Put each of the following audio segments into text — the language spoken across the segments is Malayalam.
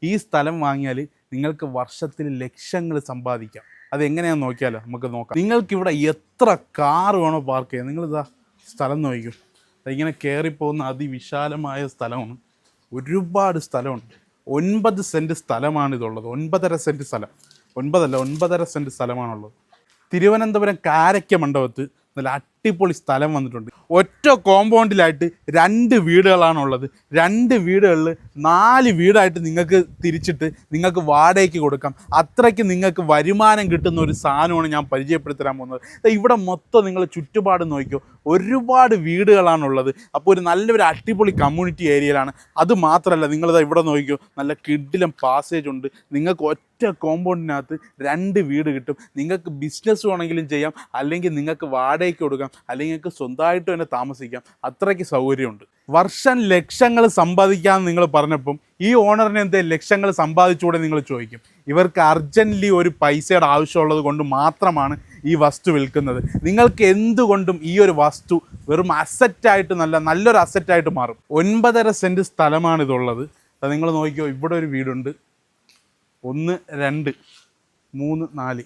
ഈ സ്ഥലം വാങ്ങിയാൽ നിങ്ങൾക്ക് വർഷത്തിൽ ലക്ഷങ്ങൾ സമ്പാദിക്കാം. അതെങ്ങനെയാണെന്ന് നോക്കിയാലോ, നമുക്ക് നോക്കാം. നിങ്ങൾക്കിവിടെ എത്ര കാർ വേണോ പാർക്ക് ചെയ്യാം. നിങ്ങളിതാ സ്ഥലം നോക്കിക്കും, ഇങ്ങനെ കയറിപ്പോകുന്ന അതിവിശാലമായ സ്ഥലമാണ്. ഒരുപാട് സ്ഥലമുണ്ട്. 9 സെൻറ്റ് സ്ഥലമാണിതുള്ളത്. 9.5 സെൻറ്റ് സ്ഥലം, 9.5 സെൻറ്റ് സ്ഥലമാണുള്ളത്. തിരുവനന്തപുരം കാരയ്ക്ക മണ്ഡപത്ത് നല്ല അടിപൊളി സ്ഥലം വന്നിട്ടുണ്ട്. ഒറ്റ കോമ്പൗണ്ടിലായിട്ട് 2 വീടുകളാണുള്ളത്. 2 വീടുകളിൽ 4 വീടായിട്ട് നിങ്ങൾക്ക് തിരിച്ചിട്ട് നിങ്ങൾക്ക് വാടകയ്ക്ക് കൊടുക്കാം. അത്രയ്ക്ക് നിങ്ങൾക്ക് വരുമാനം കിട്ടുന്ന ഒരു സാധനമാണ് ഞാൻ പരിചയപ്പെടുത്താൻ പോകുന്നത്. ഇവിടെ മൊത്തം നിങ്ങൾ ചുറ്റുപാട് നോക്കിയോ, ഒരുപാട് വീടുകളാണുള്ളത്. അപ്പോൾ ഒരു നല്ലൊരു അടിപൊളി കമ്മ്യൂണിറ്റി ഏരിയയിലാണ്. അത് മാത്രമല്ല, നിങ്ങളിതാ ഇവിടെ നോക്കിയോ, നല്ല കിഡിലും പാസേജ് ഉണ്ട്. നിങ്ങൾക്ക് ഒറ്റ കോമ്പൗണ്ടിനകത്ത് 2 വീട് കിട്ടും. നിങ്ങൾക്ക് ബിസിനസ് വേണമെങ്കിലും ചെയ്യാം, അല്ലെങ്കിൽ നിങ്ങൾക്ക് വാടകയ്ക്ക് കൊടുക്കാം, അല്ലെങ്കിൽ നിങ്ങൾക്ക് സ്വന്തമായിട്ട് തന്നെ താമസിക്കാം. അത്രയ്ക്ക് സൗകര്യമുണ്ട്. വർഷം ലക്ഷങ്ങൾ സമ്പാദിക്കാമെന്ന് നിങ്ങൾ പറഞ്ഞപ്പം ഈ ഓണറിന് എന്തേ ലക്ഷങ്ങൾ സമ്പാദിച്ചുകൂടെ നിങ്ങൾ ചോദിക്കും. ഇവർക്ക് അർജൻ്റ്ലി ഒരു പൈസയുടെ ആവശ്യമുള്ളത് കൊണ്ട് മാത്രമാണ് ഈ വസ്തു വിൽക്കുന്നത്. നിങ്ങൾക്ക് എന്തുകൊണ്ടും ഈ ഒരു വസ്തു വെറും അസറ്റായിട്ട് നല്ലൊരു അസറ്റായിട്ട് മാറും. 9.5 സെൻറ്റ് സ്ഥലമാണിതുള്ളത്. അത് നിങ്ങൾ നോക്കിയോ, ഇവിടെ ഒരു വീടുണ്ട്. 1, 2, 3, 4.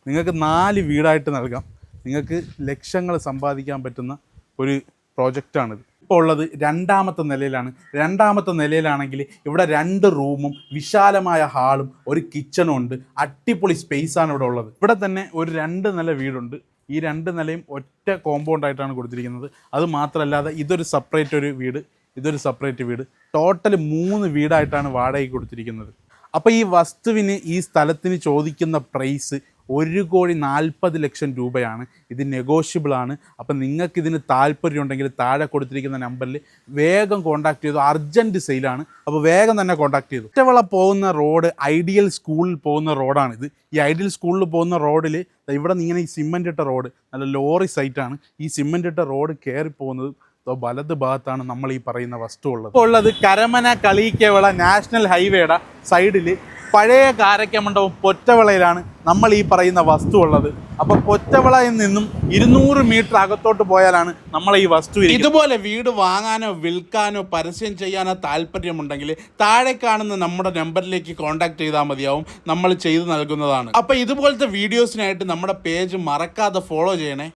നിങ്ങൾക്ക് 4 വീടായിട്ട് നൽകാം. നിങ്ങൾക്ക് ലക്ഷങ്ങൾ സമ്പാദിക്കാൻ പറ്റുന്ന ഒരു പ്രോജക്റ്റാണിത്. ഇപ്പോൾ ഉള്ളത് 2ാമത്തെ നിലയിലാണ്. 2ാമത്തെ നിലയിലാണെങ്കിൽ ഇവിടെ 2 റൂമും വിശാലമായ ഹാളും ഒരു കിച്ചണും ഉണ്ട്. അടിപൊളി സ്പേസാണ് ഇവിടെ ഉള്ളത്. ഇവിടെ തന്നെ ഒരു 2 നില വീടുണ്ട്. ഈ 2 നിലയും ഒറ്റ കോമ്പൗണ്ടായിട്ടാണ് കൊടുത്തിരിക്കുന്നത്. അത് മാത്രമല്ലാതെ ഇതൊരു സെപ്പറേറ്റ് വീട്, ഇതൊരു സെപ്പറേറ്റ് വീട്. ടോട്ടൽ 3 വീടായിട്ടാണ് വാടകയ്ക്ക് കൊടുത്തിരിക്കുന്നത്. അപ്പോൾ ഈ വസ്തുവിന്, ഈ സ്ഥലത്തിന് ചോദിക്കുന്ന പ്രൈസ് 1,40 ലക്ഷം രൂപയാണ്. ഇത് നെഗോഷ്യബിളാണ്. അപ്പം നിങ്ങൾക്കിതിന് താല്പര്യമുണ്ടെങ്കിൽ താഴെ കൊടുത്തിരിക്കുന്ന നമ്പറിൽ വേഗം കോൺടാക്ട് ചെയ്തു. അർജൻറ്റ് സെയിലാണ്. അപ്പോൾ വേഗം തന്നെ കോൺടാക്ട് ചെയ്തു. ഒറ്റവള പോകുന്ന റോഡ് ഐഡിയൽ സ്കൂളിൽ പോകുന്ന റോഡാണിത്. ഈ ഐഡിയൽ സ്കൂളിൽ പോകുന്ന റോഡിൽ ഇവിടെ നിന്ന് ഇങ്ങനെ ഈ സിമൻ്റ് ഇട്ട റോഡ്, നല്ല ലോറി സൈറ്റാണ്. ഈ സിമൻ്റ് ഇട്ട റോഡ് കയറി പോകുന്നത് വലത് ഭാഗത്താണ് നമ്മൾ ഈ പറയുന്ന വസ്തു ഉള്ളത്. ഇപ്പോൾ ഉള്ളത് കരമന കളിയിക്കവിള നാഷണൽ ഹൈവേയുടെ സൈഡിൽ പഴയ കാരയ്ക്ക മണ്ഡപം പൊറ്റവിളയിലാണ് നമ്മൾ ഈ പറയുന്ന വസ്തു ഉള്ളത്. അപ്പോൾ പൊറ്റവിളയിൽ നിന്നും 200 മീറ്റർ അകത്തോട്ട് പോയാലാണ് നമ്മൾ ഈ വസ്തു. ഇതുപോലെ വീട് വാങ്ങാനോ വിൽക്കാനോ പരസ്യം ചെയ്യാനോ താല്പര്യമുണ്ടെങ്കിൽ താഴെ കാണുന്ന നമ്മുടെ നമ്പറിലേക്ക് കോൺടാക്ട് ചെയ്താൽ മതിയാവും. നമ്മൾ ചെയ്തു നൽകുന്നതാണ്. അപ്പോൾ ഇതുപോലത്തെ വീഡിയോസിനായിട്ട് നമ്മുടെ പേജ് മറക്കാതെ ഫോളോ ചെയ്യണേ.